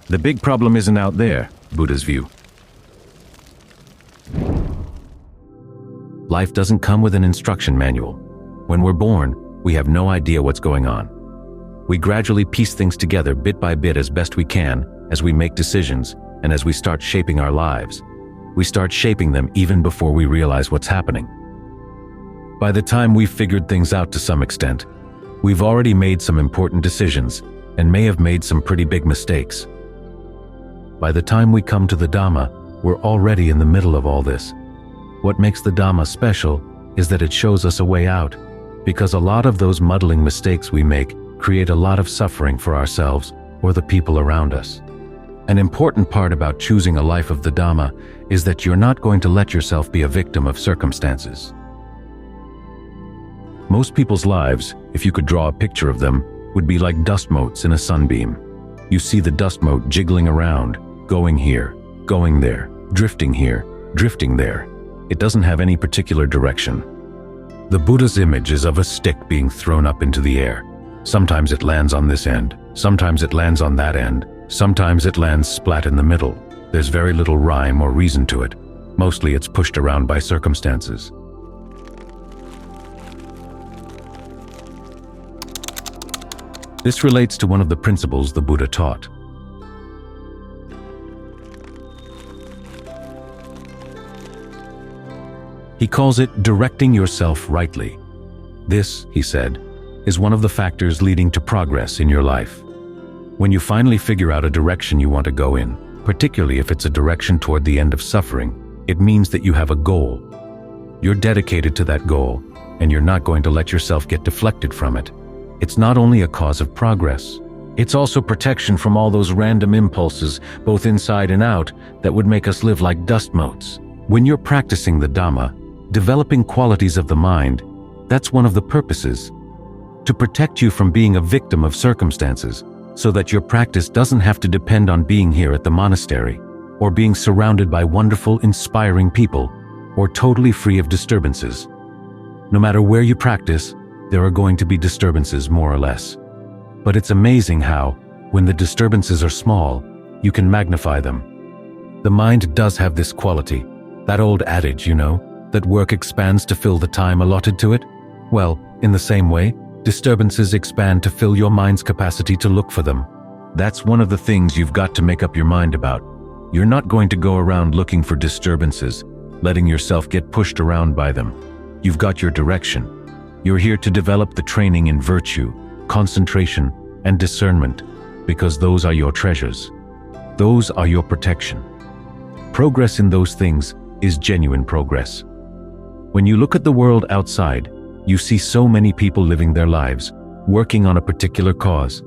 The big problem isn't out there, Buddha's view. Life doesn't come with an instruction manual. When we're born, we have no idea what's going on. We gradually piece things together bit by bit as best we can as we make decisions and as we start shaping our lives. We start shaping them even before we realize what's happening. By the time we've figured things out to some extent, we've already made some important decisions and may have made some pretty big mistakes. By the time we come to the Dhamma, we're already in the middle of all this. What makes the Dhamma special is that it shows us a way out, because a lot of those muddling mistakes we make create a lot of suffering for ourselves or the people around us. An important part about choosing a life of the Dhamma is that you're not going to let yourself be a victim of circumstances. Most people's lives, if you could draw a picture of them, would be like dust motes in a sunbeam. You see the dust mote jiggling around, going here, going there, drifting here, drifting there. It doesn't have any particular direction. The Buddha's image is of a stick being thrown up into the air. Sometimes it lands on this end, sometimes it lands on that end, sometimes it lands splat in the middle. There's very little rhyme or reason to it. Mostly it's pushed around by circumstances. This relates to one of the principles the Buddha taught. He calls it directing yourself rightly. This, he said, is one of the factors leading to progress in your life. When you finally figure out a direction you want to go in, particularly if it's a direction toward the end of suffering, it means that you have a goal. You're dedicated to that goal, and you're not going to let yourself get deflected from it. It's not only a cause of progress, it's also protection from all those random impulses, both inside and out, that would make us live like dust motes. When you're practicing the Dhamma, developing qualities of the mind, that's one of the purposes. To protect you from being a victim of circumstances, so that your practice doesn't have to depend on being here at the monastery, or being surrounded by wonderful, inspiring people, or totally free of disturbances. No matter where you practice, there are going to be disturbances more or less. But it's amazing how, when the disturbances are small, you can magnify them. The mind does have this quality, that old adage, you know, that work expands to fill the time allotted to it. Well, in the same way, disturbances expand to fill your mind's capacity to look for them. That's one of the things you've got to make up your mind about. You're not going to go around looking for disturbances, letting yourself get pushed around by them. You've got your direction. You're here to develop the training in virtue, concentration, and discernment, because those are your treasures. Those are your protection. Progress in those things is genuine progress. When you look at the world outside, you see so many people living their lives, working on a particular cause,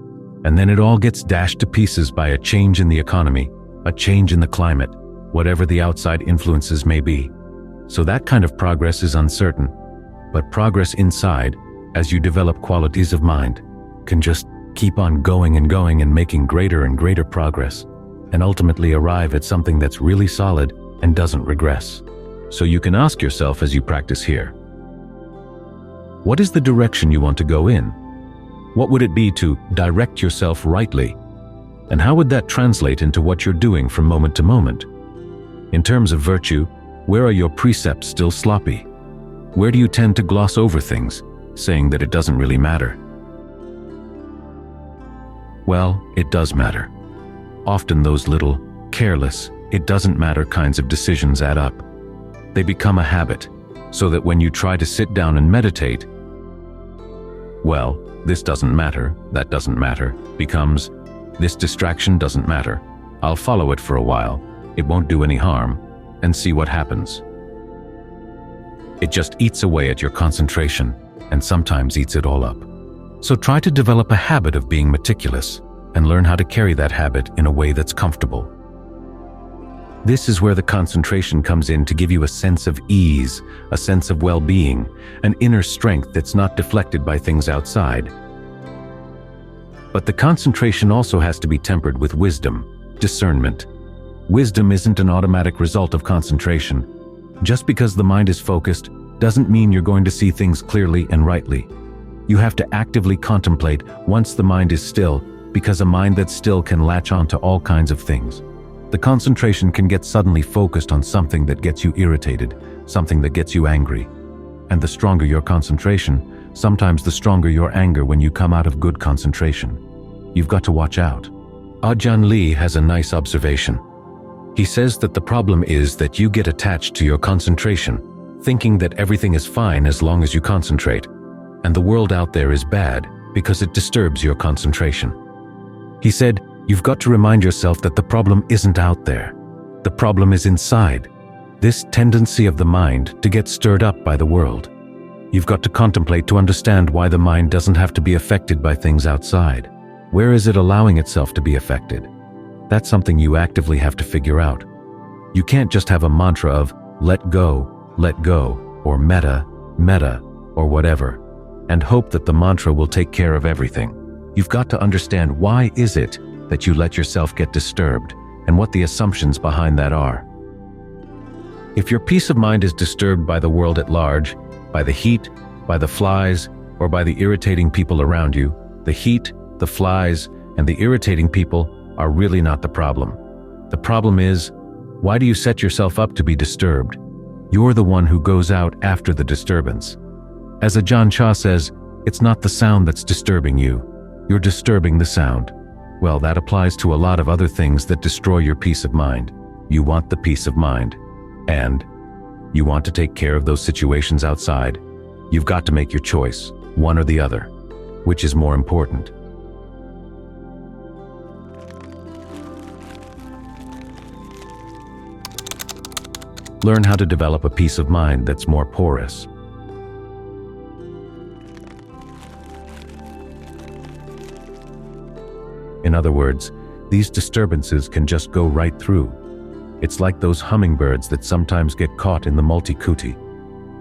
and then it all gets dashed to pieces by a change in the economy, a change in the climate, whatever the outside influences may be. So that kind of progress is uncertain. But progress inside, as you develop qualities of mind, can just keep on going and making greater and greater progress, and ultimately arrive at something that's really solid and doesn't regress. So you can ask yourself as you practice here, what is the direction you want to go in? What would it be to direct yourself rightly? And how would that translate into what you're doing from moment to moment? In terms of virtue, where are your precepts still sloppy? Where do you tend to gloss over things, saying that it doesn't really matter? Well, it does matter. Often those little, careless, it doesn't matter kinds of decisions add up. They become a habit, so that when you try to sit down and meditate, well, this doesn't matter, that doesn't matter, becomes, this distraction doesn't matter. I'll follow it for a while, it won't do any harm, and see what happens. It just eats away at your concentration, and sometimes eats it all up. So try to develop a habit of being meticulous, and learn how to carry that habit in a way that's comfortable. This is where the concentration comes in to give you a sense of ease, a sense of well-being, an inner strength that's not deflected by things outside. But the concentration also has to be tempered with wisdom, discernment. Wisdom isn't an automatic result of concentration. Just because the mind is focused doesn't mean you're going to see things clearly and rightly. You have to actively contemplate once the mind is still because a mind that's still can latch on to all kinds of things. The concentration can get suddenly focused on something that gets you irritated, something that gets you angry. And the stronger your concentration, sometimes the stronger your anger when you come out of good concentration. You've got to watch out. Ajahn Lee has a nice observation. He says that the problem is that you get attached to your concentration, thinking that everything is fine as long as you concentrate, and the world out there is bad because it disturbs your concentration. He said, you've got to remind yourself that the problem isn't out there. The problem is inside. This tendency of the mind to get stirred up by the world. You've got to contemplate to understand why the mind doesn't have to be affected by things outside. Where is it allowing itself to be affected? That's something you actively have to figure out. You can't just have a mantra of let go, or metta, or whatever, and hope that the mantra will take care of everything. You've got to understand why is it that you let yourself get disturbed, and what the assumptions behind that are. If your peace of mind is disturbed by the world at large, by the heat, by the flies, or by the irritating people around you, the heat, the flies, and the irritating people are really not the problem. The problem is, why do you set yourself up to be disturbed? You're the one who goes out after the disturbance. As Ajahn Chah says, it's not the sound that's disturbing you. You're disturbing the sound. Well, that applies to a lot of other things that destroy your peace of mind. You want the peace of mind. And you want to take care of those situations outside. You've got to make your choice, one or the other. Which is more important? Learn how to develop a peace of mind that's more porous. In other words, these disturbances can just go right through. It's like those hummingbirds that sometimes get caught in the multi-kuti.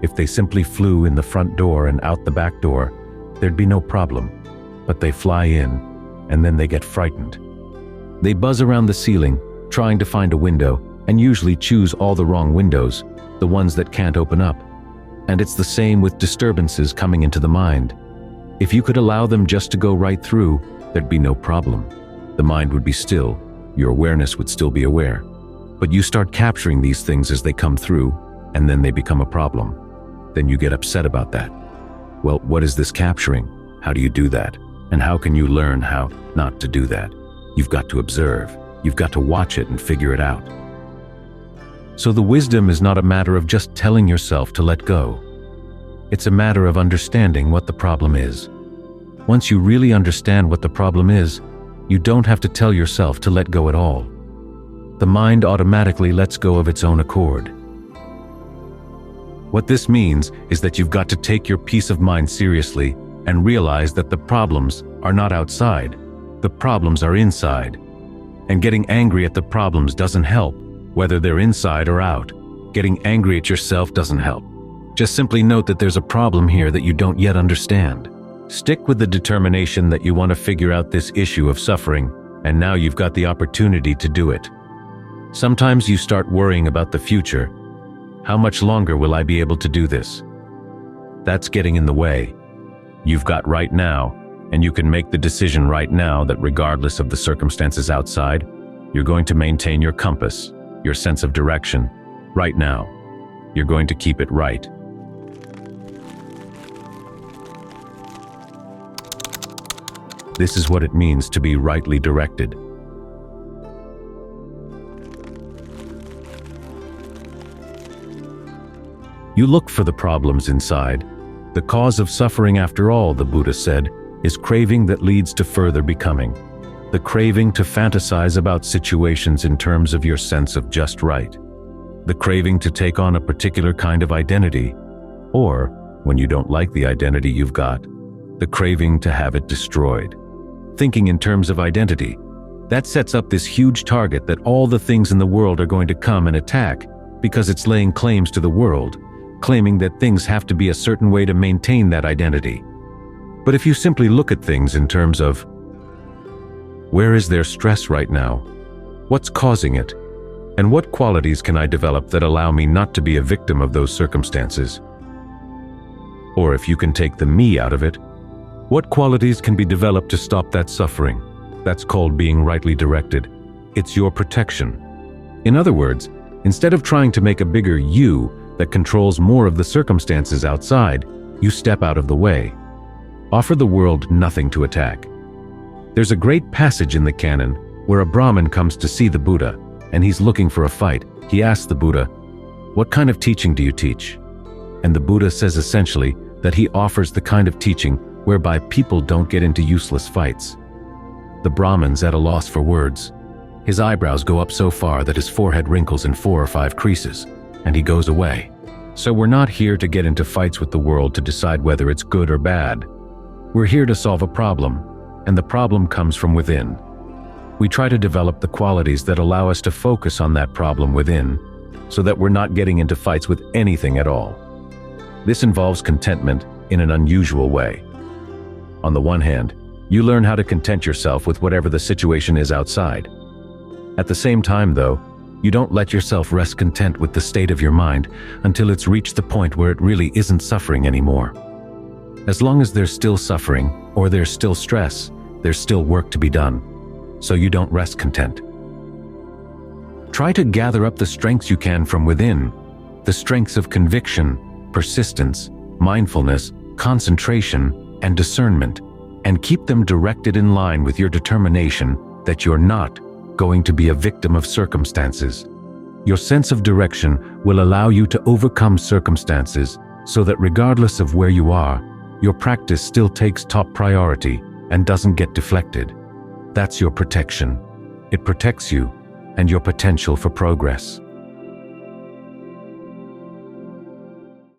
If they simply flew in the front door and out the back door, there'd be no problem. But they fly in, and then they get frightened. They buzz around the ceiling, trying to find a window, and usually choose all the wrong windows, the ones that can't open up. And it's the same with disturbances coming into the mind. If you could allow them just to go right through, there'd be no problem. The mind would be still, your awareness would still be aware. But you start capturing these things as they come through, and then they become a problem. Then you get upset about that. Well, what is this capturing? How do you do that? And how can you learn how not to do that? You've got to observe. You've got to watch it and figure it out. So the wisdom is not a matter of just telling yourself to let go. It's a matter of understanding what the problem is. Once you really understand what the problem is, you don't have to tell yourself to let go at all. The mind automatically lets go of its own accord. What this means is that you've got to take your peace of mind seriously and realize that the problems are not outside. The problems are inside. And getting angry at the problems doesn't help, whether they're inside or out. Getting angry at yourself doesn't help. Just simply note that there's a problem here that you don't yet understand. Stick with the determination that you want to figure out this issue of suffering, and now you've got the opportunity to do it. Sometimes you start worrying about the future. How much longer will I be able to do this? That's getting in the way. You've got right now, and you can make the decision right now that regardless of the circumstances outside, you're going to maintain your compass, your sense of direction, right now. You're going to keep it right. This is what it means to be rightly directed. You look for the problems inside. The cause of suffering, after all, the Buddha said, is craving that leads to further becoming. The craving to fantasize about situations in terms of your sense of just right. The craving to take on a particular kind of identity, or, when you don't like the identity you've got, the craving to have it destroyed. Thinking in terms of identity, that sets up this huge target that all the things in the world are going to come and attack because it's laying claims to the world, claiming that things have to be a certain way to maintain that identity. But if you simply look at things in terms of, where is there stress right now? What's causing it? And what qualities can I develop that allow me not to be a victim of those circumstances? Or if you can take the me out of it, what qualities can be developed to stop that suffering? That's called being rightly directed. It's your protection. In other words, instead of trying to make a bigger you that controls more of the circumstances outside, you step out of the way. Offer the world nothing to attack. There's a great passage in the canon where a Brahmin comes to see the Buddha, and he's looking for a fight. He asks the Buddha, "What kind of teaching do you teach?" And the Buddha says essentially that he offers the kind of teaching whereby people don't get into useless fights. The Brahmin's at a loss for words. His eyebrows go up so far that his forehead wrinkles in 4 or 5 creases, and he goes away. So we're not here to get into fights with the world to decide whether it's good or bad. We're here to solve a problem, and the problem comes from within. We try to develop the qualities that allow us to focus on that problem within, so that we're not getting into fights with anything at all. This involves contentment in an unusual way. On the one hand, you learn how to content yourself with whatever the situation is outside. At the same time, though, you don't let yourself rest content with the state of your mind until it's reached the point where it really isn't suffering anymore. As long as there's still suffering, or there's still stress, there's still work to be done. So you don't rest content. Try to gather up the strengths you can from within, the strengths of conviction, persistence, mindfulness, concentration, and discernment, and keep them directed in line with your determination that you're not going to be a victim of circumstances. Your sense of direction will allow you to overcome circumstances so that regardless of where you are, your practice still takes top priority and doesn't get deflected. That's your protection. It protects you and your potential for progress.